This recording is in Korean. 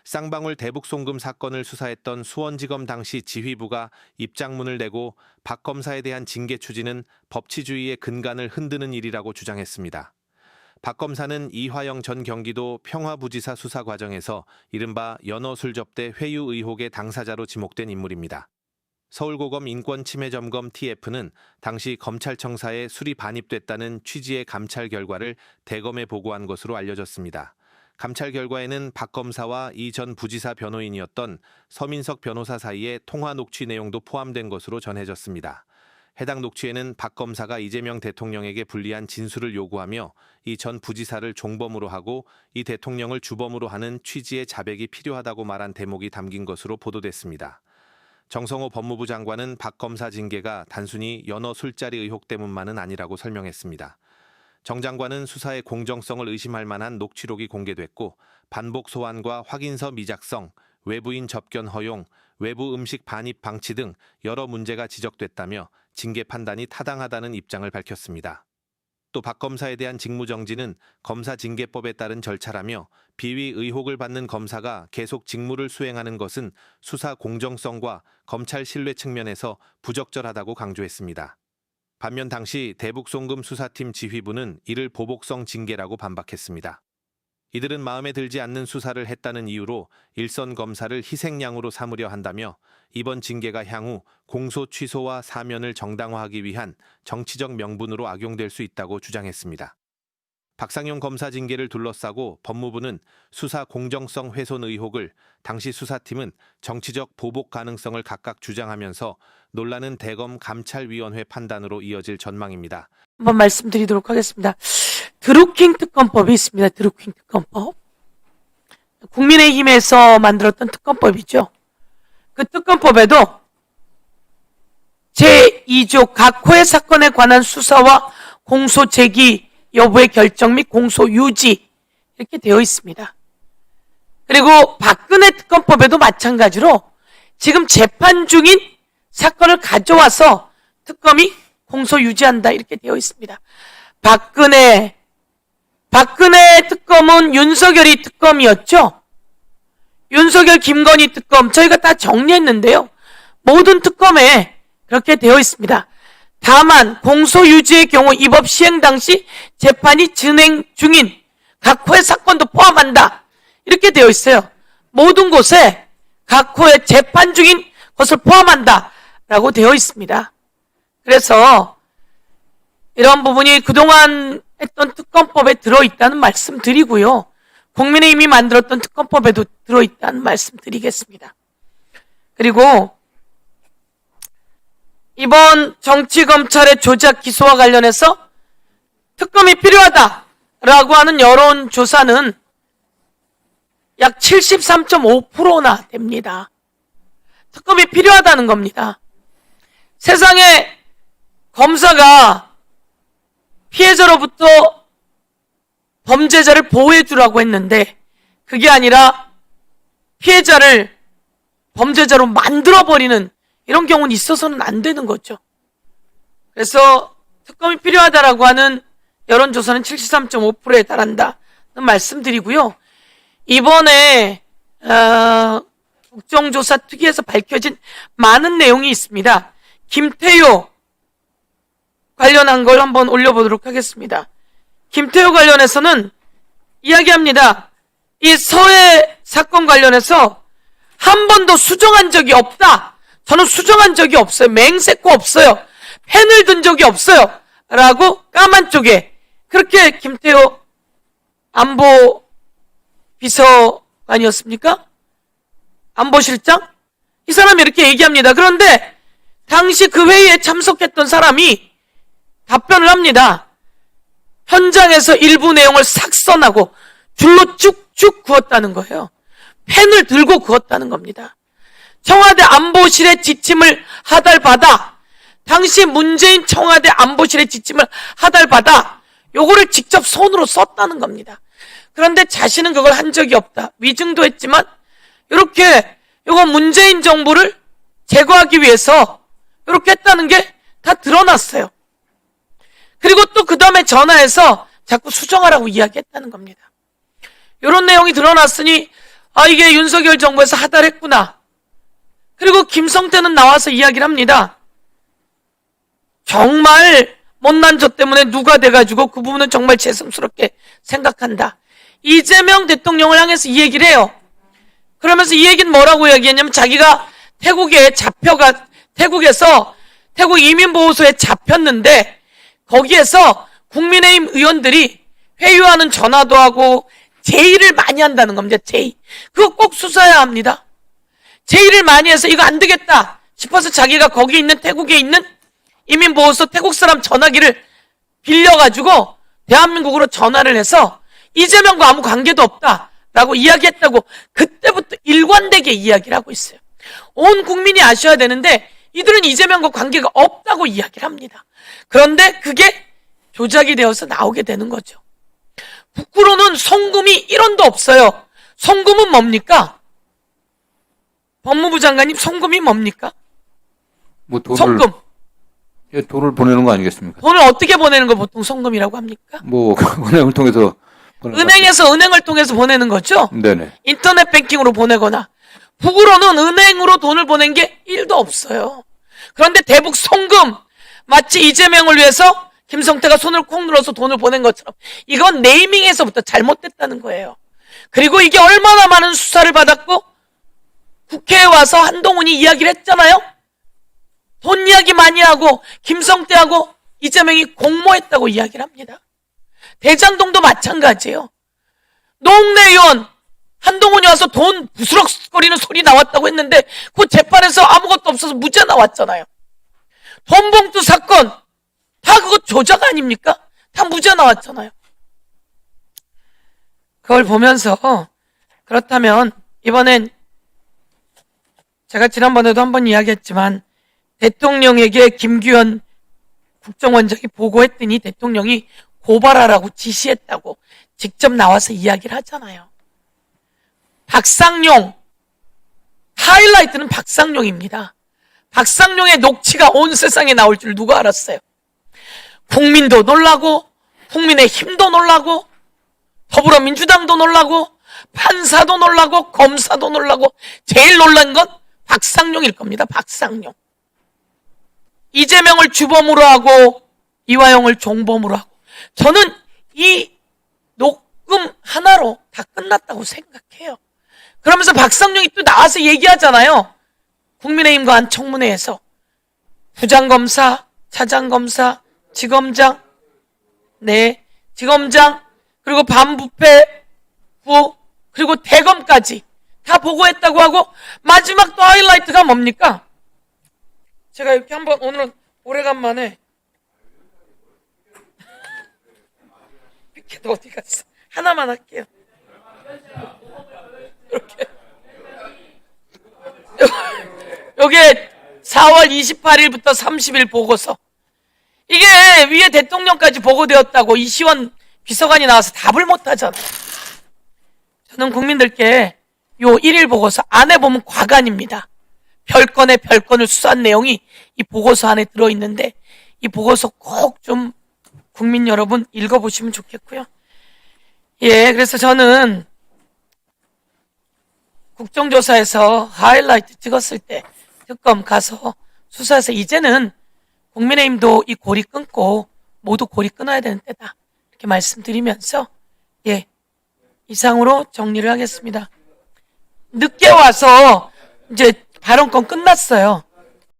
쌍방울 대북 송금 사건을 수사했던 수원지검 당시 지휘부가 입장문을 내고 박 검사에 대한 징계 추진은 법치주의의 근간을 흔드는 일이라고 주장했습니다. 박 검사는 이화영 전 경기도 평화부지사 수사 과정에서 이른바 연어술접대 회유 의혹의 당사자로 지목된 인물입니다. 서울고검 인권침해점검 TF는 당시 검찰청사에 술이 반입됐다는 취지의 감찰 결과를 대검에 보고한 것으로 알려졌습니다. 감찰 결과에는 박 검사와 이 전 부지사 변호인이었던 서민석 변호사 사이의 통화 녹취 내용도 포함된 것으로 전해졌습니다. 해당 녹취에는 박 검사가 이재명 대통령에게 불리한 진술을 요구하며 이 전 부지사를 종범으로 하고 이 대통령을 주범으로 하는 취지의 자백이 필요하다고 말한 대목이 담긴 것으로 보도됐습니다. 정성호 법무부 장관은 박 검사 징계가 단순히 연어 술자리 의혹 때문만은 아니라고 설명했습니다. 정 장관은 수사의 공정성을 의심할 만한 녹취록이 공개됐고 반복 소환과 확인서 미작성, 외부인 접견 허용, 외부 음식 반입 방치 등 여러 문제가 지적됐다며 징계 판단이 타당하다는 입장을 밝혔습니다. 또 박 검사에 대한 직무정지는 검사징계법에 따른 절차라며 비위 의혹을 받는 검사가 계속 직무를 수행하는 것은 수사 공정성과 검찰 신뢰 측면에서 부적절하다고 강조했습니다. 반면 당시 대북송금 수사팀 지휘부는 이를 보복성 징계라고 반박했습니다. 이들은 마음에 들지 않는 수사를 했다는 이유로 일선 검사를 희생양으로 삼으려 한다며 이번 징계가 향후 공소 취소와 사면을 정당화하기 위한 정치적 명분으로 악용될 수 있다고 주장했습니다. 박상용 검사 징계를 둘러싸고 법무부는 수사 공정성 훼손 의혹을, 당시 수사팀은 정치적 보복 가능성을 각각 주장하면서 논란은 대검 감찰위원회 판단으로 이어질 전망입니다. 한번 말씀드리도록 하겠습니다. 드루킹 특검법이 있습니다. 드루킹 특검법. 국민의힘에서 만들었던 특검법이죠. 그 특검법에도 제2조 각호의 사건에 관한 수사와 공소 제기 여부의 결정 및 공소 유지 이렇게 되어 있습니다. 그리고 박근혜 특검법에도 마찬가지로 지금 재판 중인 사건을 가져와서 특검이 공소 유지한다 이렇게 되어 있습니다. 박근혜 특검은 윤석열이 특검이었죠. 윤석열 김건희 특검 저희가 다 정리했는데요. 모든 특검에 그렇게 되어 있습니다. 다만 공소유지의 경우 이 법 시행 당시 재판이 진행 중인 각호의 사건도 포함한다 이렇게 되어 있어요. 모든 곳에 각호의 재판 중인 것을 포함한다 라고 되어 있습니다. 그래서 이런 부분이 그동안 했던 특검법에 들어있다는 말씀 드리고요. 국민의힘이 만들었던 특검법에도 들어있다는 말씀 드리겠습니다. 그리고 이번 정치검찰의 조작 기소와 관련해서 특검이 필요하다라고 하는 여론조사는 약 73.5%나 됩니다. 특검이 필요하다는 겁니다. 세상에 검사가 피해자로부터 범죄자를 보호해주라고 했는데 그게 아니라 피해자를 범죄자로 만들어버리는 이런 경우는 있어서는 안 되는 거죠. 그래서 특검이 필요하다라고 하는 여론조사는 73.5%에 달한다는 말씀드리고요. 이번에 국정조사 특위에서 밝혀진 많은 내용이 있습니다. 김태효 관련한 걸 한번 올려보도록 하겠습니다. 김태효 관련해서는 이야기합니다. 이 서해 사건 관련해서 한 번도 수정한 적이 없다. 저는 수정한 적이 없어요. 맹세코 없어요. 펜을 든 적이 없어요. 라고 까만 쪽에 그렇게 김태효 안보 비서관이었습니까? 안보실장? 이 사람이 이렇게 얘기합니다. 그런데 당시 그 회의에 참석했던 사람이 답변을 합니다. 현장에서 일부 내용을 삭선하고 줄로 쭉쭉 그었다는 거예요. 펜을 들고 그었다는 겁니다. 청와대 안보실의 지침을 하달받아 당시 문재인 청와대 안보실의 지침을 하달받아 요거를 직접 손으로 썼다는 겁니다. 그런데 자신은 그걸 한 적이 없다. 위증도 했지만 이렇게 요거 문재인 정부를 제거하기 위해서 이렇게 했다는 게 다 드러났어요. 그리고 또 그 다음에 전화해서 자꾸 수정하라고 이야기했다는 겁니다. 이런 내용이 드러났으니 아, 이게 윤석열 정부에서 하달했구나. 그리고 김성태는 나와서 이야기를 합니다. 정말 못난 저 때문에 누가 돼가지고 그 부분은 정말 죄송스럽게 생각한다. 이재명 대통령을 향해서 이 얘기를 해요. 그러면서 이 얘기는 뭐라고 얘기했냐면 자기가 태국에서 태국 이민보호소에 잡혔는데 거기에서 국민의힘 의원들이 회유하는 전화도 하고 제의를 많이 한다는 겁니다. 제의. 그거 꼭 수사해야 합니다. 제의를 많이 해서 이거 안 되겠다 싶어서 자기가 거기 있는 태국에 있는 이민보호소 태국 사람 전화기를 빌려가지고 대한민국으로 전화를 해서 이재명과 아무 관계도 없다라고 이야기했다고 그때부터 일관되게 이야기를 하고 있어요. 온 국민이 아셔야 되는데 이들은 이재명과 관계가 없다고 이야기를 합니다. 그런데 그게 조작이 되어서 나오게 되는 거죠. 북구로는 송금이 1원도 없어요. 송금은 뭡니까? 법무부 장관님, 송금이 뭡니까? 뭐 돈을 송금. 예, 돈을 보내는 거 아니겠습니까? 돈을 어떻게 보내는 걸 보통 송금이라고 합니까? 뭐 은행을 통해서 보내는 은행을 통해서 보내는 거죠? 거. 네네. 인터넷 뱅킹으로 보내거나. 북으로는 은행으로 돈을 보낸 게 1도 없어요. 그런데 대북 송금, 마치 이재명을 위해서 김성태가 손을 콕 눌러서 돈을 보낸 것처럼 이건 네이밍에서부터 잘못됐다는 거예요. 그리고 이게 얼마나 많은 수사를 받았고 국회에 와서 한동훈이 이야기를 했잖아요. 돈 이야기 많이 하고 김성태하고 이재명이 공모했다고 이야기를 합니다. 대장동도 마찬가지예요. 노웅래 의원 한동훈이 와서 돈 부스럭거리는 소리 나왔다고 했는데 그 재판에서 아무것도 없어서 무죄 나왔잖아요. 돈봉투 사건 다 그거 조작 아닙니까? 다 무죄 나왔잖아요. 그걸 보면서 그렇다면 이번엔 제가 지난번에도 한번 이야기했지만 대통령에게 김규현 국정원장이 보고했더니 대통령이 고발하라고 지시했다고 직접 나와서 이야기를 하잖아요. 박상용, 하이라이트는 박상용입니다. 박상용의 녹취가 온 세상에 나올 줄 누가 알았어요? 국민도 놀라고 국민의힘도 놀라고 더불어민주당도 놀라고 판사도 놀라고 검사도 놀라고 제일 놀란 건 박상용일 겁니다. 박상용. 이재명을 주범으로 하고 이화영을 종범으로 하고 저는 이 녹음 하나로 다 끝났다고 생각해요. 그러면서 박상용이 또 나와서 얘기하잖아요. 국민의힘과 한 청문회에서 부장검사, 차장검사, 지검장, 네, 지검장, 그리고 반부패부, 그리고 대검까지 다 보고했다고 하고 마지막 또 하이라이트가 뭡니까? 제가 이렇게 한번 오늘은 오래간만에 피켓 어디 갔어? 하나만 할게요. 이렇게 요게 4월 28일부터 30일 보고서. 이게 위에 대통령까지 보고되었다고 이시원 비서관이 나와서 답을 못하잖아요. 저는 국민들께 요 1일 보고서 안에 보면 과간입니다. 별건의 별건을 수사한 내용이 이 보고서 안에 들어있는데 이 보고서 꼭 좀 국민 여러분 읽어보시면 좋겠고요. 예, 그래서 저는 국정조사에서 하이라이트 찍었을 때 특검 가서 수사해서 이제는 국민의힘도 이 고리 끊고 모두 고리 끊어야 되는 때다. 이렇게 말씀드리면서 예, 이상으로 정리를 하겠습니다. 늦게 와서 이제 발언권 끝났어요.